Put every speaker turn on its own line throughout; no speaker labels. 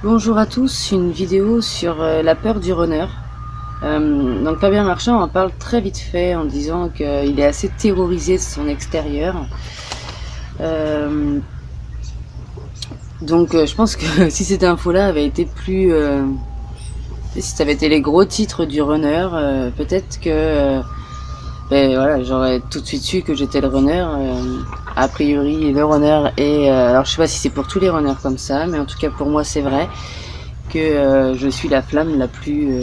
Bonjour à tous, une vidéo sur la peur du runner. Donc Fabien Marchand en parle très vite fait en disant qu'il est assez terrorisé de son extérieur. Je pense que si cette info-là avait été plus... si ça avait été les gros titres du runner, peut-être que voilà, j'aurais tout de suite su que j'étais le runner. A priori, le runner est... alors je sais pas si c'est pour tous les runners comme ça, mais en tout cas pour moi c'est vrai que je suis la flamme la plus...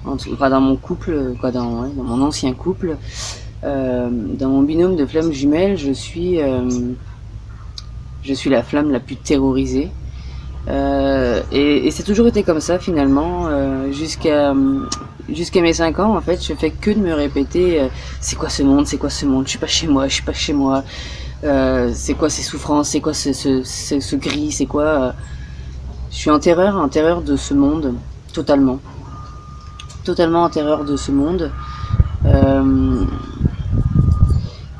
dans mon couple, dans mon ancien couple, dans mon binôme de flammes jumelles, je suis la flamme la plus terrorisée. Et c'est toujours été comme ça finalement, jusqu'à mes 5 ans en fait. Je fais que de me répéter c'est quoi ce monde, c'est quoi ce monde, je suis pas chez moi, je suis pas chez moi, c'est quoi ces souffrances, c'est quoi ce gris, c'est quoi je suis en terreur de ce monde, totalement en terreur de ce monde.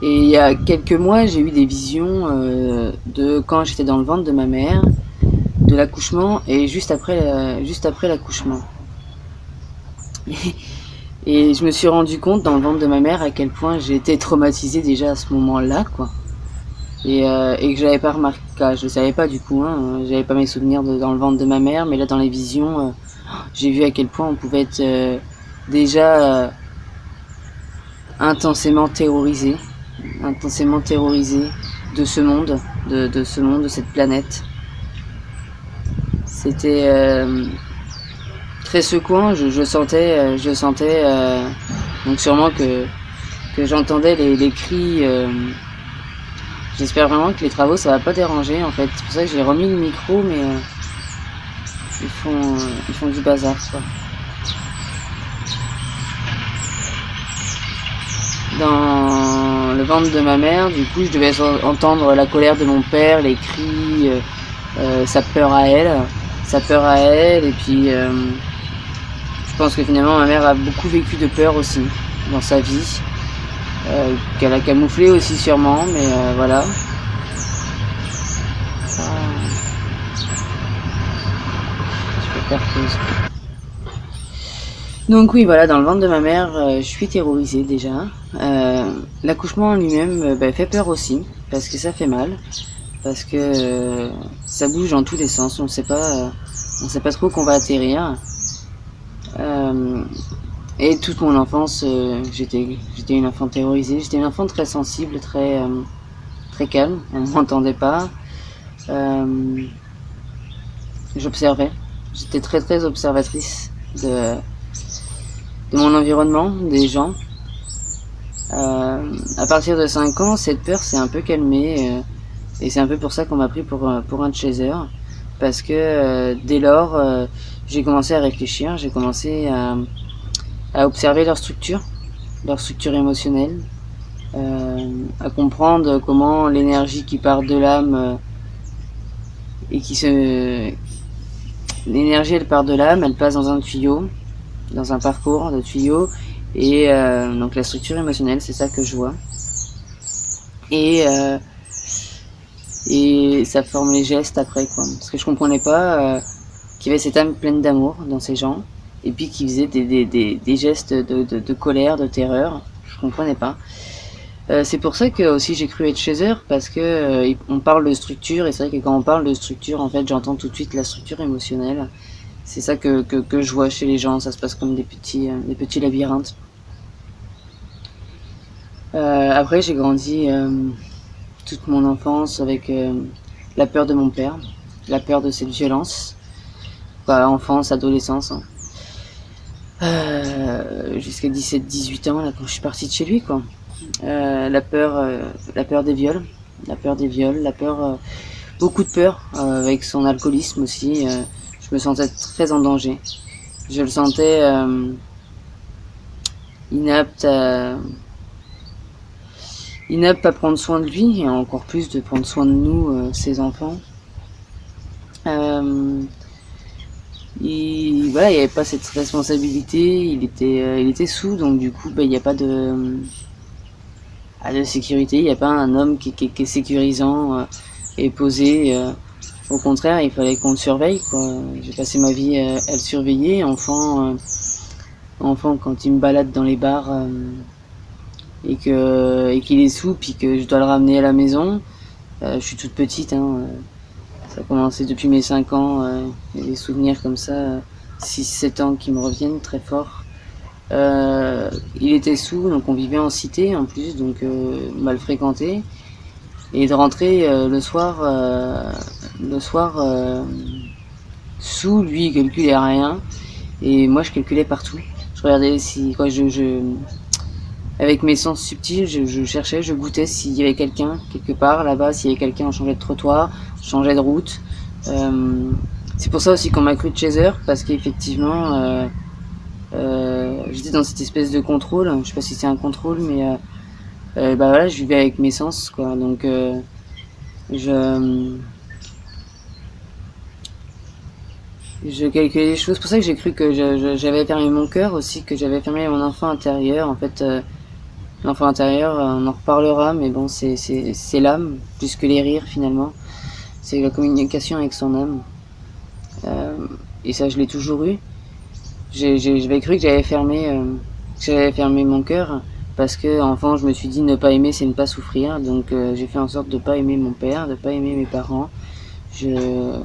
Et il y a quelques mois, j'ai eu des visions de quand j'étais dans le ventre de ma mère, de l'accouchement et juste après l'accouchement. Et je me suis rendu compte dans le ventre de ma mère à quel point j'étais traumatisée déjà à ce moment-là, quoi. Et que j'avais pas remarqué, je le savais pas du coup, hein, j'avais pas mes souvenirs dans le ventre de ma mère, mais là dans les visions, j'ai vu à quel point on pouvait être déjà intensément terrorisé de ce monde, de ce monde, de cette planète. C'était très secouant. Je sentais donc sûrement que j'entendais les cris. J'espère vraiment que les travaux ça va pas déranger en fait. C'est pour ça que j'ai remis le micro, mais ils font du bazar quoi. Dans le ventre de ma mère, du coup, je devais entendre la colère de mon père, les cris, sa peur à elle, et puis je pense que finalement ma mère a beaucoup vécu de peur aussi dans sa vie, qu'elle a camouflé aussi sûrement, mais voilà. Je peux faire pause. Donc oui, voilà, dans le ventre de ma mère, je suis terrorisée déjà. L'accouchement en lui-même fait peur aussi, parce que ça fait mal, parce que ça bouge dans tous les sens, on sait pas trop qu'on va atterrir. Et toute mon enfance, j'étais une enfant terrorisée, j'étais une enfant très sensible, très calme, on m'entendait pas. J'observais, j'étais très observatrice de mon environnement, des gens. À partir de 5 ans, cette peur s'est un peu calmée, et c'est un peu pour ça qu'on m'a pris pour un chaser, parce que dès lors, j'ai commencé à réfléchir, j'ai commencé à observer leur structure émotionnelle, à comprendre comment l'énergie qui part de l'âme l'énergie elle part de l'âme, elle passe dans un tuyau, dans un parcours de tuyaux, et donc la structure émotionnelle, c'est ça que je vois, et ça forme les gestes après quoi, parce que je comprenais pas qu'il y avait cette âme pleine d'amour dans ces gens, et puis qui faisaient des gestes de colère, de terreur. Je comprenais pas. C'est pour ça que aussi j'ai cru être chaser, parce que on parle de structure, et c'est vrai que quand on parle de structure, en fait, j'entends tout de suite la structure émotionnelle. C'est ça que je vois chez les gens, ça se passe comme des petits labyrinthes. Après, j'ai grandi toute mon enfance avec la peur de mon père, la peur de cette violence, enfance, adolescence, hein. Jusqu'à 17-18 ans, là, quand je suis partie de chez lui, quoi. La peur des viols, beaucoup de peur, avec son alcoolisme aussi. Je me sentais très en danger. Je le sentais inapte à prendre soin de lui, et encore plus de prendre soin de nous, ses enfants. Il n'y avait pas cette responsabilité, il était sous, donc du coup, il n'y a pas de sécurité, il n'y a pas un homme qui est sécurisant et posé Au contraire, il fallait qu'on le surveille, quoi. J'ai passé ma vie à le surveiller, enfant quand il me balade dans les bars et qu'il est sous, puis que je dois le ramener à la maison. Je suis toute petite, hein, ça a commencé depuis mes 5 ans, il y a des souvenirs comme ça, 6-7 ans qui me reviennent très fort. Il était sous, donc on vivait en cité en plus, donc mal fréquenté. Et de rentrer le soir sous, lui il calculait rien, et moi je calculais partout. Je regardais si, quoi, avec mes sens subtils, je cherchais, je goûtais s'il y avait quelqu'un quelque part là-bas, s'il y avait quelqu'un, on changeait de trottoir, on changeait de route. C'est pour ça aussi qu'on m'a cru de chaser, parce qu'effectivement, j'étais dans cette espèce de contrôle. Je sais pas si c'est un contrôle, mais bah voilà, je vivais avec mes sens, quoi. Donc je calculais les choses. C'est pour ça que j'ai cru que j'avais fermé mon cœur aussi, que j'avais fermé mon enfant intérieur. En fait, l'enfant intérieur, on en reparlera, mais bon, c'est l'âme, plus que les rires finalement. C'est la communication avec son âme. Et ça, je l'ai toujours eu. J'avais cru que j'avais fermé mon cœur, parce que enfant, je me suis dit ne pas aimer, c'est ne pas souffrir. Donc j'ai fait en sorte de pas aimer mon père, de pas aimer mes parents. Je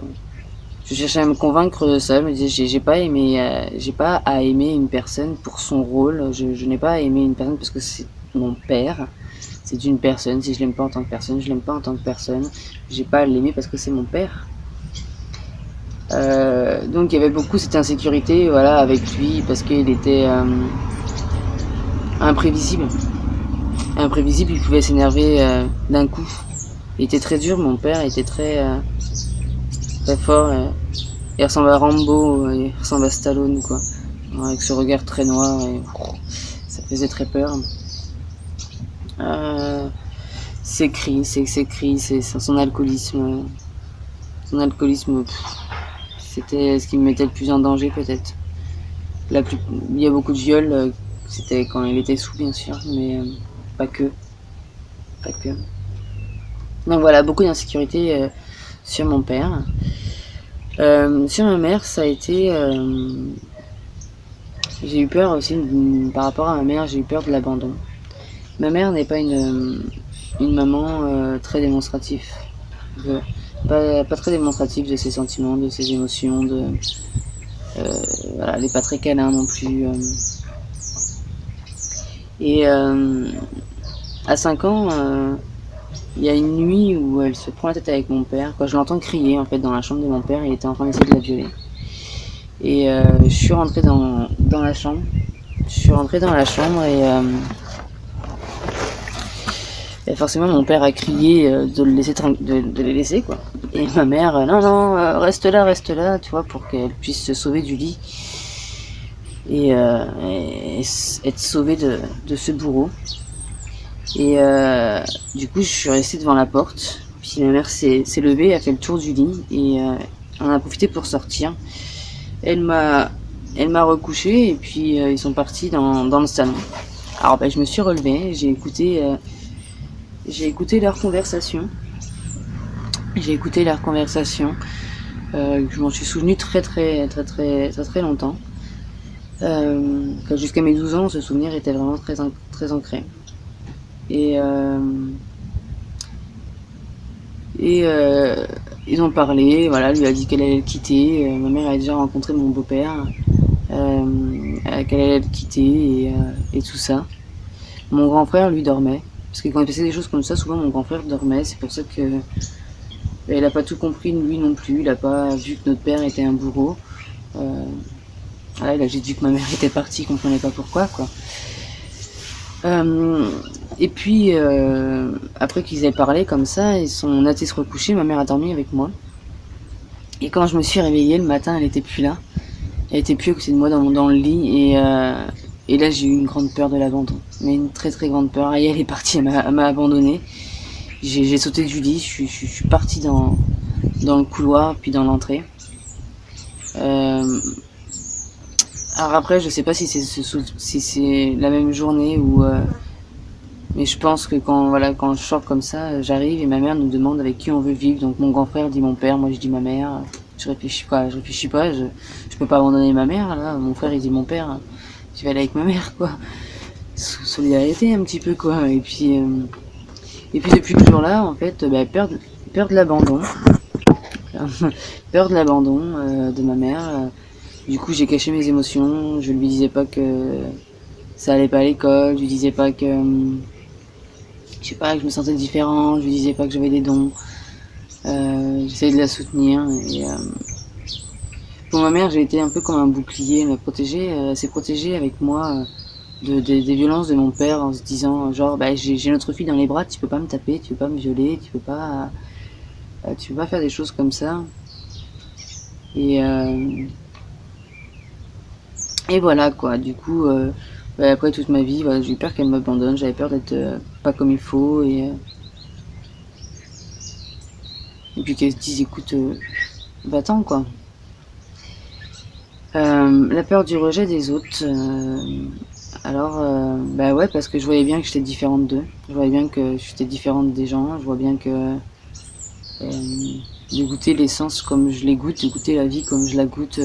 cherchais à me convaincre de ça. Je me disais, j'ai pas à aimer une personne pour son rôle. Je n'ai pas à aimer une personne parce que c'est mon père. C'est une personne. Si je l'aime pas en tant que personne, je l'aime pas en tant que personne. J'ai pas à l'aimer parce que c'est mon père. Donc il y avait beaucoup cette insécurité, voilà, avec lui, parce qu'il était imprévisible. Imprévisible, il pouvait s'énerver d'un coup. Il était très dur, mon père, il était très fort. Il ressemble à Rambo, il ressemble à Stallone, quoi. Avec ce regard très noir, et ça faisait très peur. Ses cris, c'est son alcoolisme. Son alcoolisme, c'était ce qui me mettait le plus en danger, peut-être. Il y a beaucoup de viols, c'était quand il était sous, bien sûr, mais pas que. Donc voilà, beaucoup d'insécurité sur mon père. Sur ma mère, ça a été... j'ai eu peur aussi, par rapport à ma mère, j'ai eu peur de l'abandon. Ma mère n'est pas une maman très démonstrative. Pas très démonstrative de ses sentiments, de ses émotions, voilà, elle n'est pas très câlin non plus. Et à 5 ans, il y a une nuit où elle se prend la tête avec mon père. Quand je l'entends crier en fait dans la chambre de mon père, il était en train d'essayer de la violer. Et je suis rentrée dans la chambre. Et forcément mon père a crié de les laisser, quoi. Et ma mère, non, reste là, tu vois, pour qu'elle puisse se sauver du lit et être sauvée de ce bourreau. Et du coup, je suis restée devant la porte. Puis ma mère s'est levée, a fait le tour du lit et on a profité pour sortir. Elle m'a recouché et puis ils sont partis dans le salon. Alors je me suis relevée, j'ai écouté leur conversation. Je m'en suis souvenu très longtemps. Jusqu'à mes 12 ans, ce souvenir était vraiment très ancré. Et ils ont parlé, voilà, lui a dit qu'elle allait le quitter. Ma mère avait déjà rencontré mon beau-père, qu'elle allait le quitter et tout ça. Mon grand frère, lui, dormait. Parce que quand il passait des choses comme ça, souvent mon grand frère dormait. C'est pour ça que il n'a pas tout compris, lui non plus. Il n'a pas vu que notre père était un bourreau. Voilà, il a juste vu que ma mère était partie, il comprenait pas pourquoi, quoi. Et puis après qu'ils aient parlé comme ça, ils sont allés se recoucher. Ma mère a dormi avec moi. Et quand je me suis réveillée le matin, elle était plus là. Elle était plus à côté de moi dans le lit. Et là, j'ai eu une grande peur de l'abandon. Mais une très grande peur. Et elle est partie, elle m'a abandonnée. J'ai sauté du lit, je suis partie dans le couloir, puis dans l'entrée. Alors après, je sais pas si c'est la même journée Mais je pense que quand je sors comme ça, j'arrive et ma mère nous demande avec qui on veut vivre. Donc mon grand frère dit mon père, moi je dis ma mère. Je peux pas abandonner ma mère, là. Mon frère il dit mon père, je vais aller avec ma mère, quoi. Solidarité un petit peu, quoi. Et puis depuis ce jour-là, en fait, peur de l'abandon. Peur de l'abandon de ma mère. Du coup, j'ai caché mes émotions. Je lui disais pas que ça allait pas à l'école. Je lui disais pas que, je sais pas, que je me sentais différent. Je lui disais pas que j'avais des dons. J'essayais de la soutenir. Pour ma mère, j'ai été un peu comme un bouclier. Elle m'a protégée. Elle s'est protégée avec moi des violences de mon père en se disant genre, bah, j'ai notre fille dans les bras. Tu peux pas me taper. Tu peux pas me violer. Tu peux pas faire des choses comme ça. Et Et voilà quoi, du coup, après toute ma vie, voilà, j'ai eu peur qu'elle m'abandonne, j'avais peur d'être pas comme il faut, et puis qu'elle se dise écoute, va-t'en quoi. La peur du rejet des autres, bah ouais, parce que je voyais bien que j'étais différente d'eux, je voyais bien que j'étais différente des gens, je vois bien que de goûter l'essence comme je les goûte, de goûter la vie comme je la goûte,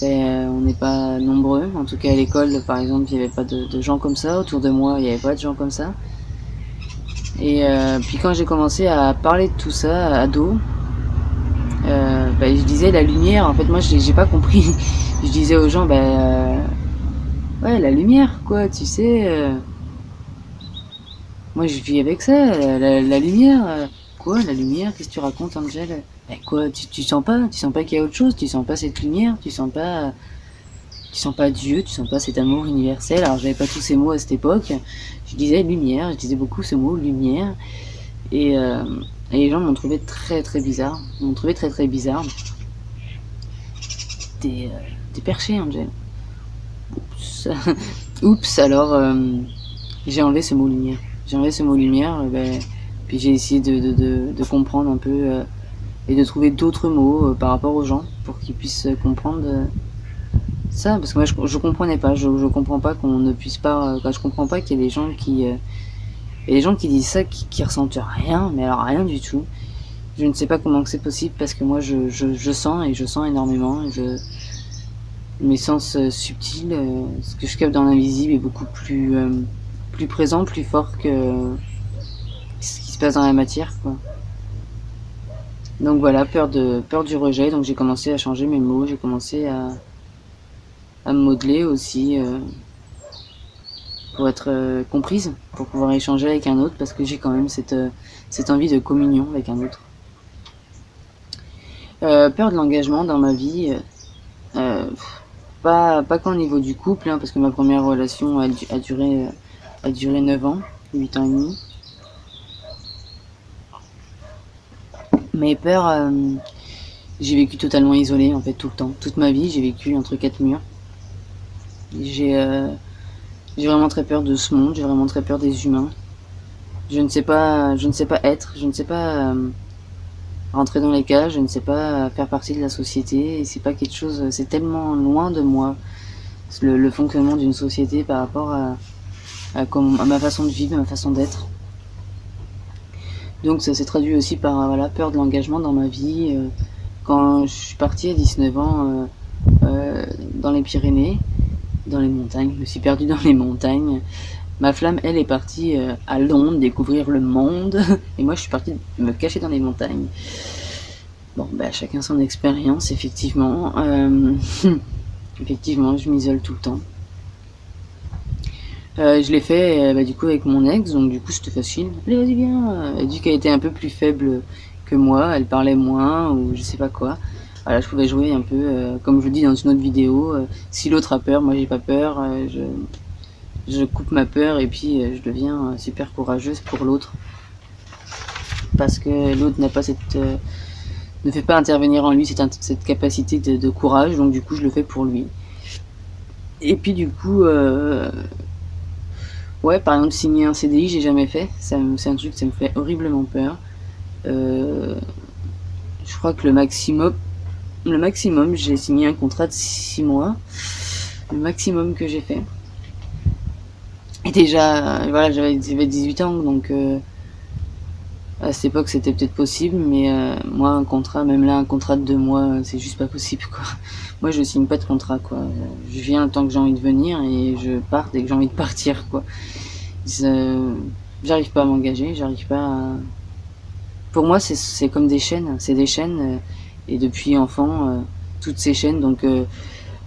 on n'est pas nombreux. En tout cas, à l'école, par exemple, il n'y avait pas de gens comme ça. Autour de moi, il n'y avait pas de gens comme ça. Et puis quand j'ai commencé à parler de tout ça, ado, je disais la lumière. En fait, moi, j'ai pas compris. Je disais aux gens, ouais, la lumière, quoi, tu sais. Moi, je vis avec ça, la lumière. Quoi, la lumière? Qu'est-ce que tu racontes, Angel? Quoi, tu sens pas? Tu sens pas qu'il y a autre chose? Tu sens pas cette lumière? Tu sens pas Dieu, tu sens pas cet amour universel. Alors j'avais pas tous ces mots à cette époque. Je disais lumière, je disais beaucoup ce mot lumière. Et, euh, et les gens m'ont trouvé très très bizarre. M'ont trouvé très très bizarre. T'es perché, Angel. Oups. Oups, alors j'ai enlevé ce mot lumière. J'ai enlevé ce mot lumière, puis j'ai essayé de comprendre un peu et de trouver d'autres mots par rapport aux gens pour qu'ils puissent comprendre ça, parce que moi je comprenais pas, je comprends pas qu'on ne puisse pas, je comprends pas qu'il y ait des gens qui, et les gens qui disent ça, qui ressentent rien, mais alors rien du tout. Je ne sais pas comment c'est possible parce que moi je sens et je sens énormément. Mes sens subtils, ce que je capte dans l'invisible est beaucoup plus présent, plus fort que ce qui se passe dans la matière, quoi. Donc voilà, peur du rejet. Donc j'ai commencé à changer mes mots, j'ai commencé à me modeler aussi pour être comprise, pour pouvoir échanger avec un autre, parce que j'ai quand même cette envie de communion avec un autre. Peur de l'engagement dans ma vie, pas qu'au niveau du couple, hein, parce que ma première relation a duré 9 ans, 8 ans et demi. Mais peur, j'ai vécu totalement isolée en fait tout le temps. Toute ma vie, j'ai vécu entre 4 murs. J'ai vraiment très peur de ce monde, j'ai vraiment très peur des humains. Je ne sais pas être, je ne sais pas rentrer dans les cages, je ne sais pas faire partie de la société. Et c'est pas quelque chose, c'est tellement loin de moi le fonctionnement d'une société par rapport à ma façon de vivre, à ma façon d'être. Donc ça s'est traduit aussi par voilà, peur de l'engagement dans ma vie. Quand je suis partie à 19 ans dans les Pyrénées, dans les montagnes, je me suis perdue dans les montagnes. Ma flamme, elle, est partie à Londres découvrir le monde, et moi je suis partie me cacher dans les montagnes. Bon, chacun son expérience, effectivement. Effectivement, je m'isole tout le temps. Je l'ai fait du coup avec mon ex, donc du coup c'était facile. Allez, vas-y, viens. Elle dit qu'elle était un peu plus faible que moi, elle parlait moins, ou je sais pas quoi. Voilà, je pouvais jouer un peu, comme je le dis dans une autre vidéo, si l'autre a peur, moi j'ai pas peur, je coupe ma peur et puis je deviens super courageuse pour l'autre. Parce que l'autre n'a pas ne fait pas intervenir en lui cette capacité de courage, donc du coup je le fais pour lui. Et puis du coup, ouais, par exemple signer un CDI, j'ai jamais fait, c'est un truc, ça me fait horriblement peur. Je crois que le maximum, j'ai signé un contrat de 6 mois, le maximum que j'ai fait. Et déjà, voilà, j'avais 18 ans, donc à cette époque c'était peut-être possible, mais moi un contrat, même là un contrat de 2 mois, c'est juste pas possible quoi. Moi je signe pas de contrat quoi. Je viens le temps que j'ai envie de venir et je pars dès que j'ai envie de partir quoi. J'arrive pas à m'engager, j'arrive pas à... Pour moi c'est comme des chaînes, c'est des chaînes et depuis enfant toutes ces chaînes donc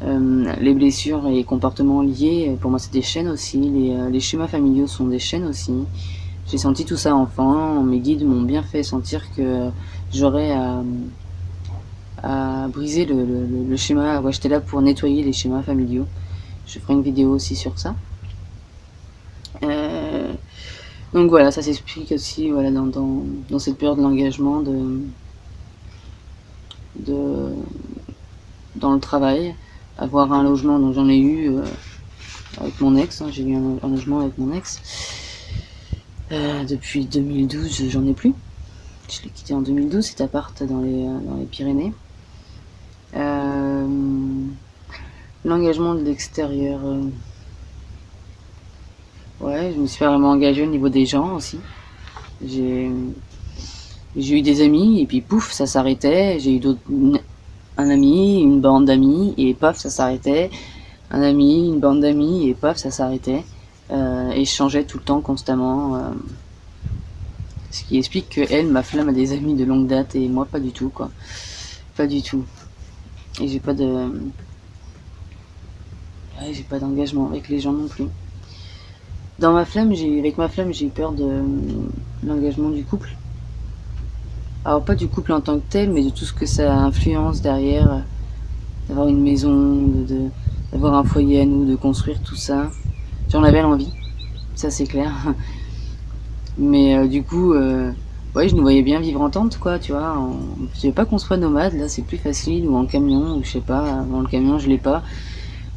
les blessures et les comportements liés, pour moi c'est des chaînes aussi, les schémas familiaux sont des chaînes aussi. J'ai senti tout ça enfant, mes guides m'ont bien fait sentir que j'aurais à briser le schéma. Ouais, j'étais là pour nettoyer les schémas familiaux. Je ferai une vidéo aussi sur ça. Euh, donc voilà, ça s'explique aussi voilà, dans cette période de l'engagement de, dans le travail. Avoir un logement, donc j'en ai eu avec mon ex, hein, j'ai eu un logement avec mon ex. Depuis 2012, j'en ai plus. Je l'ai quitté en 2012, cet appart dans les Pyrénées. L'engagement de l'extérieur, ouais, je me suis vraiment engagée au niveau des gens aussi. J'ai eu des amis et puis pouf, ça s'arrêtait. J'ai eu un ami, une bande d'amis et paf, ça s'arrêtait. Un ami, une bande d'amis et paf, ça s'arrêtait. Et je changeais tout le temps, constamment. Ce qui explique que elle, ma flamme, a des amis de longue date et moi pas du tout quoi. Pas du tout. Et j'ai pas de... Ouais, j'ai pas d'engagement avec les gens non plus. Avec ma flamme, j'ai eu peur de l'engagement du couple. Alors pas du couple en tant que tel, mais de tout ce que ça influence derrière, d'avoir une maison, d'avoir un foyer à nous, de construire tout ça. J'en avais l'envie, ça c'est clair. Mais du coup, ouais, je nous voyais bien vivre en tente, quoi, tu vois. Je veux pas qu'on soit nomade, là c'est plus facile, ou en camion, ou je sais pas. Avant le camion, je l'ai pas.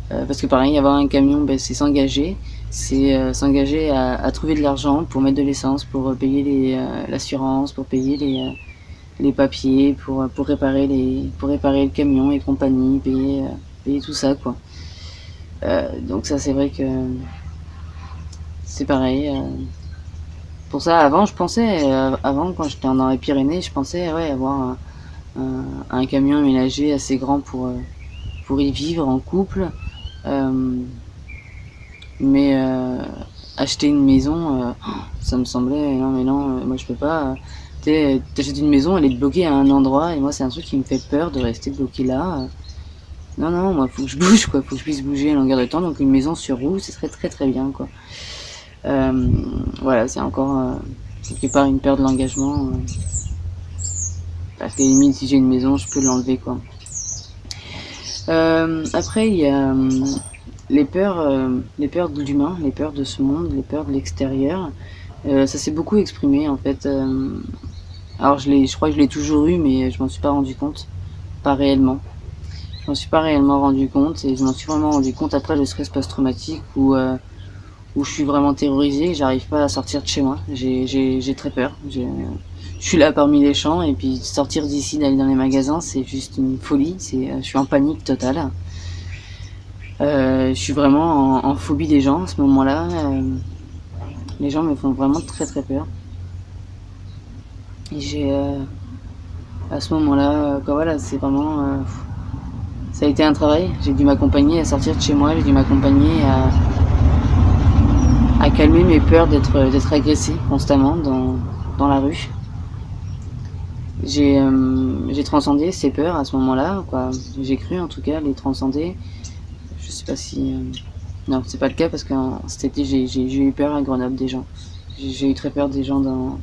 Parce que pareil, avoir un camion, ben, c'est s'engager. C'est s'engager à trouver de l'argent pour mettre de l'essence, pour payer l'assurance, pour payer les papiers, pour réparer le camion et compagnie, payer tout ça, quoi. Donc ça, c'est vrai que c'est pareil. Pour ça, avant, je pensais, avant, quand j'étais dans les Pyrénées, je pensais ouais, avoir un camion aménagé assez grand pour y vivre en couple. Mais acheter une maison, ça me semblait, non mais non, moi je peux pas. T'achètes une maison, elle est bloquée à un endroit, et moi c'est un truc qui me fait peur de rester bloqué là. Non, non, moi faut que je bouge, quoi, faut que je puisse bouger à longueur de temps, donc une maison sur roue, ce serait très très bien, quoi. Voilà, c'est encore quelque part une peur de l'engagement, parce que limite si j'ai une maison, je peux l'enlever, quoi. Après, il y a les peurs de l'humain, les peurs de ce monde, les peurs de l'extérieur. Ça s'est beaucoup exprimé en fait. Alors je crois que je l'ai toujours eu, mais je m'en suis pas rendu compte, pas réellement. Je m'en suis pas réellement rendu compte et je m'en suis vraiment rendu compte après le stress post-traumatique où je suis vraiment terrorisée, j'arrive pas à sortir de chez moi. J'ai très peur. Je suis là parmi les champs et puis sortir d'ici, d'aller dans les magasins, c'est juste une folie. Je suis en panique totale. Je suis vraiment en phobie des gens à ce moment-là. Les gens me font vraiment très très peur. Et à ce moment-là, voilà, c'est vraiment, ça a été un travail. J'ai dû m'accompagner à sortir de chez moi. J'ai dû m'accompagner à calmer mes peurs d'être agressée constamment dans la rue. J'ai transcendé ces peurs à ce moment-là, quoi. J'ai cru en tout cas les transcender. Je sais pas si non, c'est pas le cas parce que cet été j'ai eu peur à Grenoble des gens. J'ai eu très peur des gens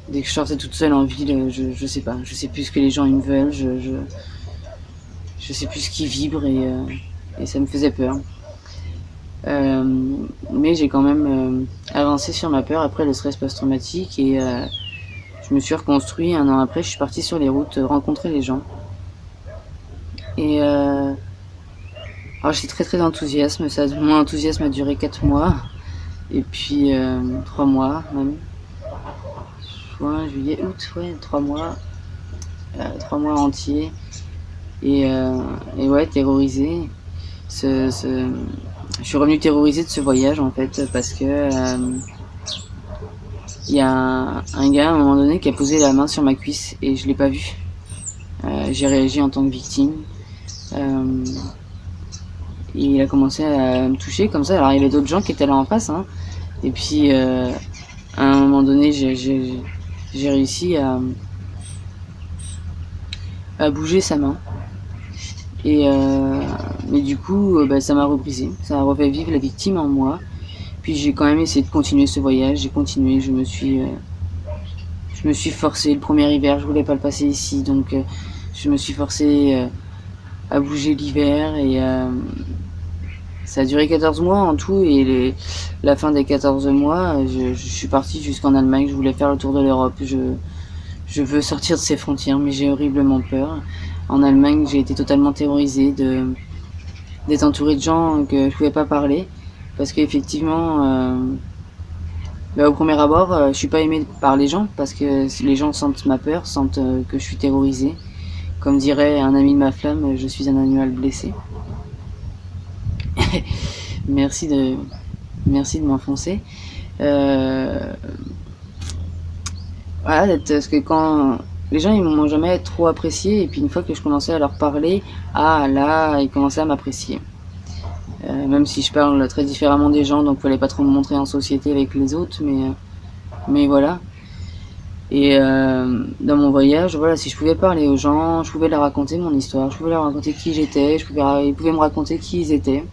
dès que je sortais toute seule en ville, je sais pas, je sais plus ce que les gens ils me veulent, je sais plus ce qui vibre et ça me faisait peur. Mais j'ai quand même avancé sur ma peur après le stress post-traumatique et je me suis reconstruit. Un an après, je suis partie sur les routes rencontrer les gens. Et alors j'étais très très enthousiaste. Mon enthousiasme a duré 4 mois. Et puis 3 mois même. Juin, juillet, août, ouais, 3 mois. 3 mois entiers. Et ouais, terrorisé. Ce je suis revenu terrorisé de ce voyage en fait parce que y a un gars à un moment donné qui a posé la main sur ma cuisse et je l'ai pas vu. J'ai réagi en tant que victime. Et il a commencé à me toucher comme ça. Alors il y avait d'autres gens qui étaient là en face, hein. Et puis à un moment donné, j'ai réussi à bouger sa main. Et mais du coup, ça m'a rebrisé. Ça a refait vivre la victime en moi. Puis j'ai quand même essayé de continuer ce voyage. J'ai continué. Je me suis forcé. Le premier hiver, je voulais pas le passer ici, donc je me suis forcé à bouger l'hiver et ça a duré 14 mois en tout et la fin des 14 mois, je suis partie jusqu'en Allemagne. Je voulais faire le tour de l'Europe. Je veux sortir de ces frontières, mais j'ai horriblement peur. En Allemagne, j'ai été totalement terrorisée d'être entourée de gens que je pouvais pas parler parce qu'effectivement, au premier abord, je suis pas aimée par les gens parce que les gens sentent ma peur, sentent que je suis terrorisée. Comme dirait un ami de ma flamme, je suis un animal blessé. merci de m'enfoncer. Voilà, parce que quand les gens ils m'ont jamais trop apprécié et puis une fois que je commençais à leur parler, là ils commençaient à m'apprécier. Même si je parle très différemment des gens, donc il fallait pas trop me montrer en société avec les autres, mais voilà. Et dans mon voyage, voilà, si je pouvais parler aux gens, je pouvais leur raconter mon histoire, je pouvais leur raconter qui j'étais, ils pouvaient me raconter qui ils étaient.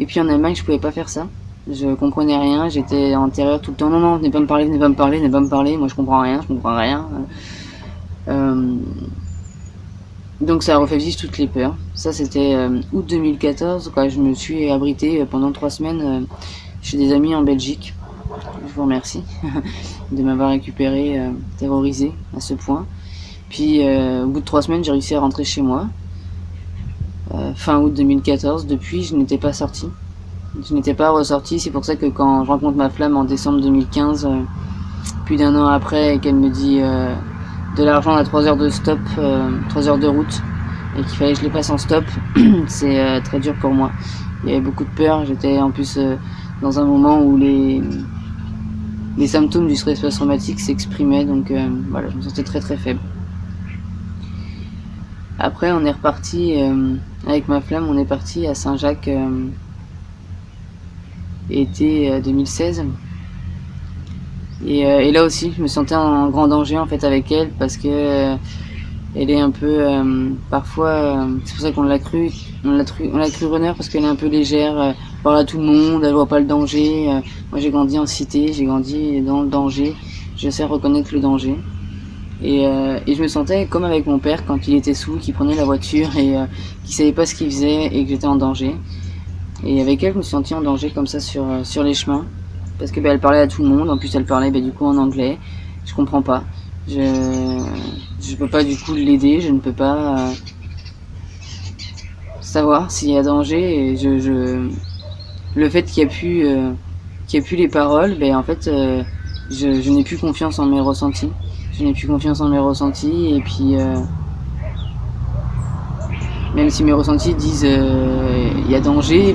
Et puis en Allemagne, je pouvais pas faire ça. Je comprenais rien, j'étais en terreur tout le temps. Non, non, venez pas me parler, venez pas me parler, venez pas me parler. Moi, je comprends rien. Donc ça a refait vivre toutes les peurs. Ça, c'était août 2014, quoi. Je me suis abritée pendant 3 semaines chez des amis en Belgique. Je vous remercie de m'avoir récupéré, terrorisé à ce point. Puis au bout de 3 semaines, j'ai réussi à rentrer chez moi. Fin août 2014. Depuis, je n'étais pas sortie. Je n'étais pas ressortie. C'est pour ça que quand je rencontre ma flamme en décembre 2015, plus d'un an après, et qu'elle me dit de l'argent à 3 heures de stop, 3 heures de route, et qu'il fallait que je les passe en stop, c'est très dur pour moi. Il y avait beaucoup de peur. J'étais en plus dans un moment où les symptômes du stress post-traumatique s'exprimaient, donc voilà, je me sentais très très faible. Après, on est reparti avec ma flamme, on est parti à Saint-Jacques été 2016. Et là aussi, je me sentais en grand danger en fait avec elle parce que elle est un peu parfois, c'est pour ça qu'on l'a cru runner parce qu'elle est un peu légère, elle parle à tout le monde, elle voit pas le danger. Moi, j'ai grandi en cité, j'ai grandi dans le danger, je sais reconnaître le danger. Et je me sentais comme avec mon père quand il était saoul, qu'il prenait la voiture et qu'il savait pas ce qu'il faisait et que j'étais en danger. Et avec elle, je me suis sentie en danger comme ça sur les chemins. Parce que elle parlait à tout le monde, en plus elle parlait du coup en anglais. Je comprends pas. Je peux pas du coup l'aider, je ne peux pas savoir s'il y a danger. Et le fait qu'il y ait plus les paroles, en fait, je n'ai plus confiance en mes ressentis. Je n'ai plus confiance en mes ressentis et puis même si mes ressentis disent il y a danger,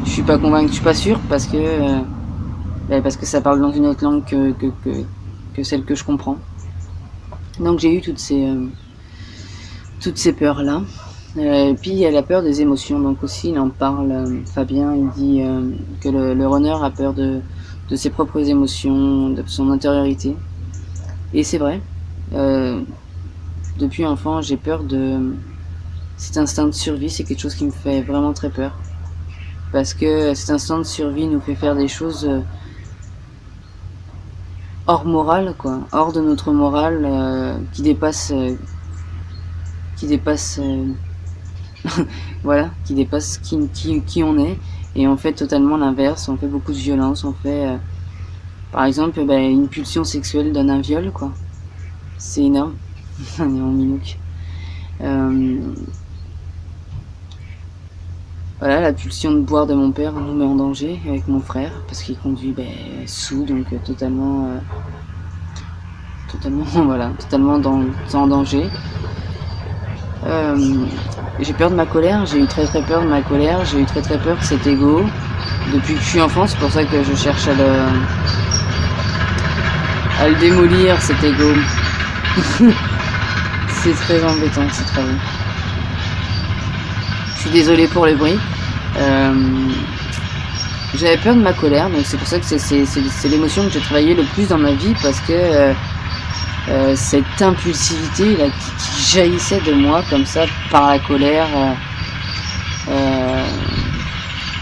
je suis pas convaincue, je suis pas sûre parce que ça parle dans une autre langue que celle que je comprends. Donc j'ai eu toutes ces peurs là. Puis il y a la peur des émotions, donc aussi il en parle, Fabien, il dit que le runner a peur de ses propres émotions, de son intériorité. Et c'est vrai, depuis enfant j'ai peur de cet instinct de survie, c'est quelque chose qui me fait vraiment très peur. Parce que cet instinct de survie nous fait faire des choses hors morale, quoi, hors de notre morale, qui dépasse voilà, qui dépasse qui on est, et on fait totalement l'inverse, on fait beaucoup de violence, on fait par exemple une pulsion sexuelle donne un viol, quoi. C'est énorme. On est en minouque. Voilà, la pulsion de boire de mon père nous met en danger avec mon frère parce qu'il conduit sous, donc totalement voilà, totalement en danger. J'ai peur de ma colère, j'ai eu très peur de ma colère, j'ai eu très peur de cet ego. Depuis que je suis enfant, c'est pour ça que je cherche à le démolir, cet ego. C'est très embêtant, c'est très bon. Je suis désolée pour le bruit. J'avais peur de ma colère, donc c'est pour ça que c'est l'émotion que j'ai travaillé le plus dans ma vie, parce que cette impulsivité là, qui jaillissait de moi comme ça par la colère,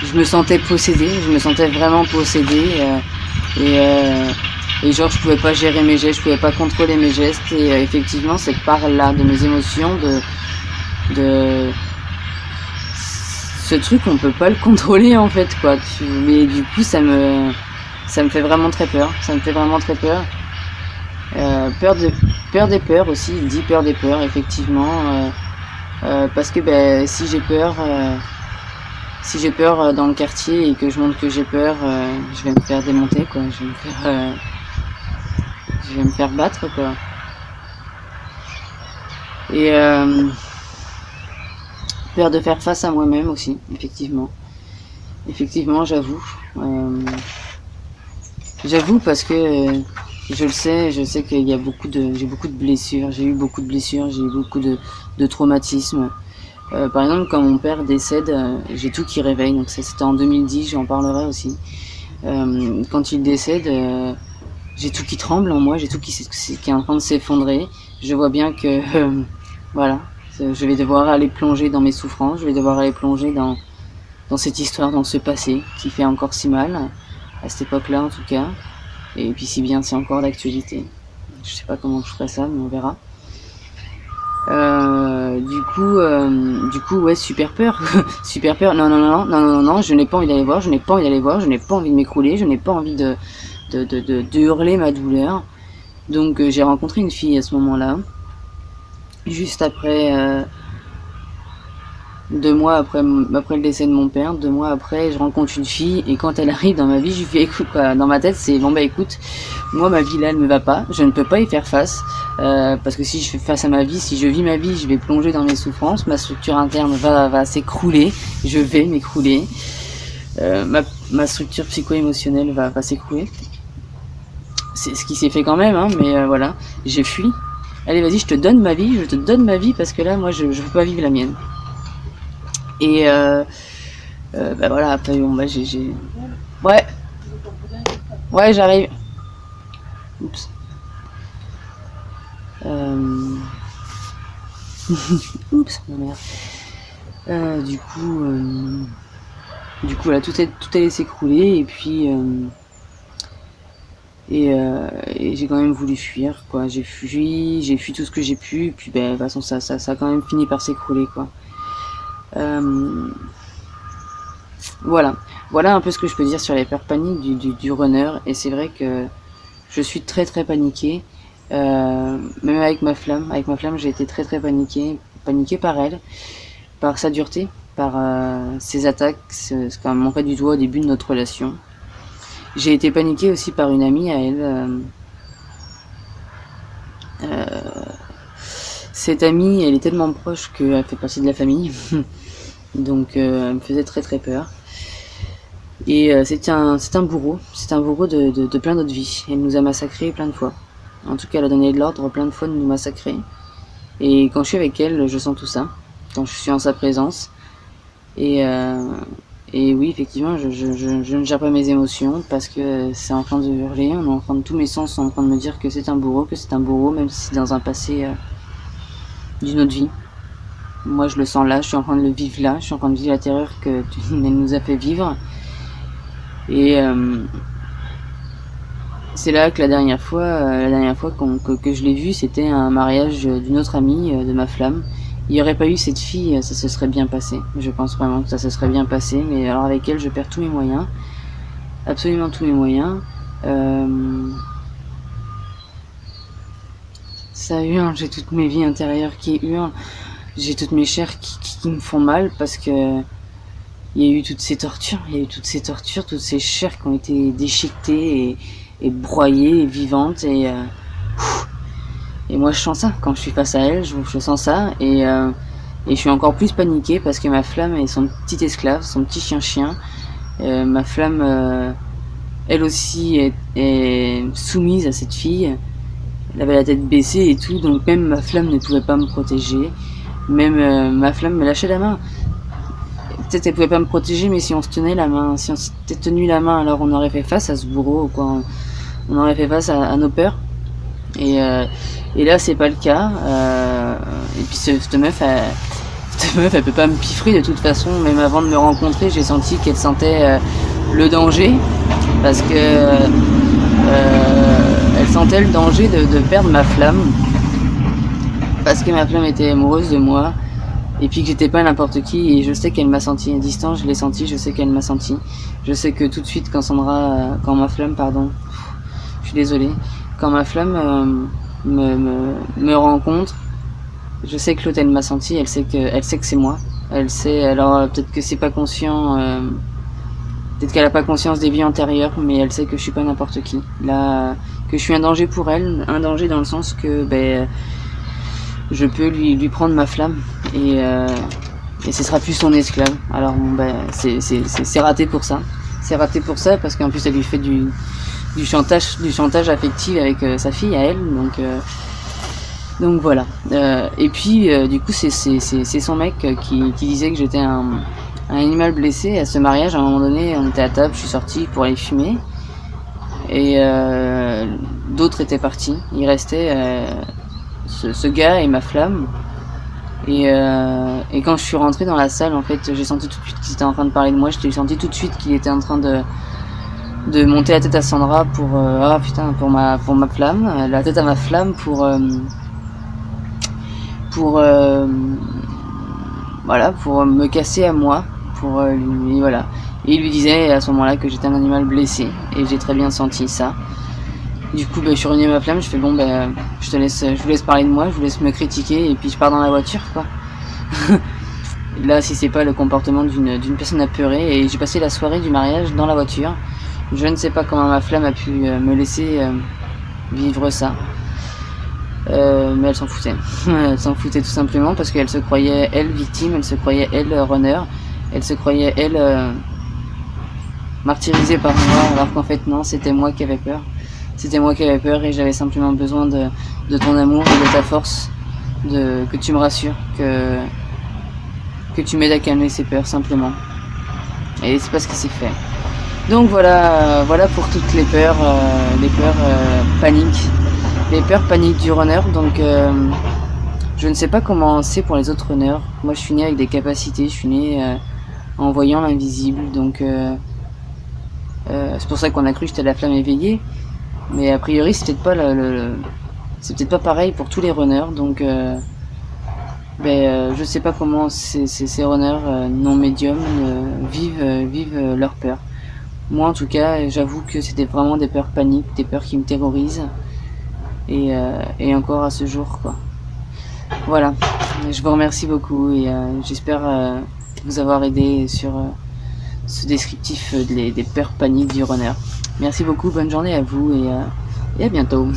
je me sentais possédée, je me sentais vraiment possédée, et genre je pouvais pas gérer mes gestes, je pouvais pas contrôler mes gestes, et effectivement cette part là de mes émotions, de ce truc on peut pas le contrôler en fait quoi, mais du coup ça me fait vraiment très peur, ça me fait vraiment très peur. Peur des peurs aussi, il dit peur des peurs effectivement, parce que ben, si j'ai peur dans le quartier et que je montre que j'ai peur, je vais me faire démonter quoi, je vais me faire battre quoi. Et peur de faire face à moi-même aussi, effectivement, j'avoue, parce que je le sais, qu'il y a j'ai beaucoup de blessures, j'ai eu beaucoup de blessures, j'ai eu beaucoup de traumatismes. Par exemple, quand mon père décède, j'ai tout qui réveille, donc c'était en 2010, j'en parlerai aussi. Quand il décède, j'ai tout qui tremble en moi, j'ai tout qui est en train de s'effondrer. Je vois bien que, voilà, je vais devoir aller plonger dans mes souffrances, je vais devoir aller plonger dans cette histoire, dans ce passé qui fait encore si mal, à cette époque-là en tout cas. Et puis si bien c'est encore d'actualité. Je sais pas comment je ferai ça, mais on verra. Du coup, ouais, super peur. Super peur. Non, je n'ai pas envie d'aller voir, je n'ai pas envie de m'écrouler, je n'ai pas envie de hurler ma douleur. Donc j'ai rencontré une fille à ce moment-là. Juste après, 2 mois après le décès de mon père, 2 mois après, je rencontre une fille, et quand elle arrive dans ma vie, je lui fais écoute, quoi, dans ma tête, c'est bon bah écoute, moi ma vie là elle me va pas, je ne peux pas y faire face, parce que si je fais face à ma vie, si je vis ma vie, je vais plonger dans mes souffrances, ma structure interne va s'écrouler, je vais m'écrouler, ma structure psycho-émotionnelle va s'écrouler. C'est ce qui s'est fait quand même, hein, mais voilà, j'ai fui. Allez vas-y, je te donne ma vie, parce que là moi je veux pas vivre la mienne. Et bah voilà, après bon bah j'ai ouais j'arrive. Oups. Oups, ma merde. Du coup voilà, tout allait s'écrouler, et puis et j'ai quand même voulu fuir quoi, j'ai fui tout ce que j'ai pu, et puis ben de toute façon ça a quand même fini par s'écrouler quoi. Voilà un peu ce que je peux dire sur les peurs paniques du runner, et c'est vrai que je suis très paniquée, même avec ma flamme j'ai été très paniquée par elle, par sa dureté, par ses attaques, ce qu'elle montrait du doigt au début de notre relation. J'ai été paniquée aussi par une amie à elle, cette amie elle est tellement proche qu'elle fait partie de la famille. Donc elle me faisait très peur. Et c'est un bourreau de plein d'autres vies. Elle nous a massacrés plein de fois. En tout cas, elle a donné de l'ordre plein de fois de nous massacrer. Et quand je suis avec elle, je sens tout ça. Quand je suis en sa présence. Et oui, effectivement, je ne gère pas mes émotions, parce que c'est en train de hurler. On est en train de, tous mes sens sont en train de me dire que c'est un bourreau, même si c'est dans un passé d'une autre vie. Moi je le sens là, je suis en train de le vivre là, je suis en train de vivre la terreur qu'elle nous a fait vivre. Et c'est là que la dernière fois que je l'ai vue, c'était un mariage d'une autre amie de ma flamme. Il n'y aurait pas eu cette fille, ça se serait bien passé. Je pense vraiment que ça se serait bien passé, mais alors avec elle je perds tous mes moyens. Absolument tous mes moyens. Ça hurle, j'ai toutes mes vies intérieures qui hurlent. J'ai toutes mes chairs qui me font mal, parce que il y a eu toutes ces tortures, toutes ces chairs qui ont été déchiquetées et broyées et vivantes, et moi je sens ça quand je suis face à elle, je sens ça, et Et je suis encore plus paniquée parce que ma flamme est son petit esclave, son petit chien-chien. Ma flamme, elle aussi, est soumise à cette fille. Elle avait la tête baissée et tout, donc même ma flamme ne pouvait pas me protéger. Même ma flamme me lâchait la main. Peut-être elle pouvait pas me protéger, mais si on se tenait la main, si on s'était tenu la main, alors on aurait fait face à ce bourreau, quoi. On aurait fait face à nos peurs. Et là, c'est pas le cas. Et puis cette meuf, elle peut pas me piffrer de toute façon. Même avant de me rencontrer, j'ai senti qu'elle sentait le danger, parce que elle sentait le danger de perdre ma flamme, parce que ma flamme était amoureuse de moi, et puis que j'étais pas n'importe qui. Et je sais qu'elle m'a senti à distance, je l'ai senti, je sais qu'elle m'a senti. Je sais que tout de suite, quand ma flamme, pardon, je suis désolée, quand ma flamme me rencontre, je sais que l'autre elle m'a senti, elle sait que c'est moi. Elle sait, alors peut-être que c'est pas conscient, peut-être qu'elle a pas conscience des vies antérieures, mais elle sait que je suis pas n'importe qui. Là, que je suis un danger pour elle, un danger dans le sens que je peux lui prendre ma flamme et ce sera plus son esclave. Alors bon, c'est raté pour ça. C'est raté pour ça parce qu'en plus elle lui fait du chantage affectif avec sa fille à elle, donc voilà. Et puis du coup c'est son mec qui disait que j'étais un animal blessé. À ce mariage, à un moment donné, on était à table, je suis sortie pour aller fumer et d'autres étaient partis. Il restait ce gars et ma flamme. Et quand je suis rentrée dans la salle, en fait, j'ai senti tout de suite qu'il était en train de parler de moi. J'ai senti tout de suite qu'il était en train de monter la tête à Sandra pour ma flamme, la tête à ma flamme pour me casser à moi, voilà. Et il lui disait à ce moment-là que j'étais un animal blessé, et j'ai très bien senti ça. Du coup, je suis revenue à ma flamme, je fais bon, je vous laisse parler de moi, je vous laisse me critiquer, et puis je pars dans la voiture, quoi. Là, si c'est pas le comportement d'une personne apeurée, et j'ai passé la soirée du mariage dans la voiture. Je ne sais pas comment ma flamme a pu me laisser vivre ça. Mais elle s'en foutait. Elle s'en foutait tout simplement parce qu'elle se croyait, elle, victime, elle se croyait, elle, runner, elle se croyait, elle, martyrisée par moi, alors qu'en fait, non, c'était moi qui avais peur. C'était moi qui avais peur et j'avais simplement besoin de ton amour et de ta force, que tu me rassures, que tu m'aides à calmer ces peurs, simplement. Et c'est pas ce qui s'est fait. Donc voilà pour toutes les peurs paniques. Les peurs paniques du runner. Donc je ne sais pas comment c'est pour les autres runners. Moi je suis né avec des capacités, je suis né en voyant l'invisible. Donc c'est pour ça qu'on a cru que j'étais la flamme éveillée. Mais a priori c'est peut-être pas pareil pour tous les runners. Donc je sais pas comment ces runners non médiums vivent leur peur. Moi en tout cas, j'avoue que c'était vraiment des peurs paniques, des peurs qui me terrorisent. Et encore à ce jour, quoi. Voilà, je vous remercie beaucoup et j'espère vous avoir aidé sur ce descriptif des peurs paniques du runner. Merci beaucoup, bonne journée à vous et à bientôt.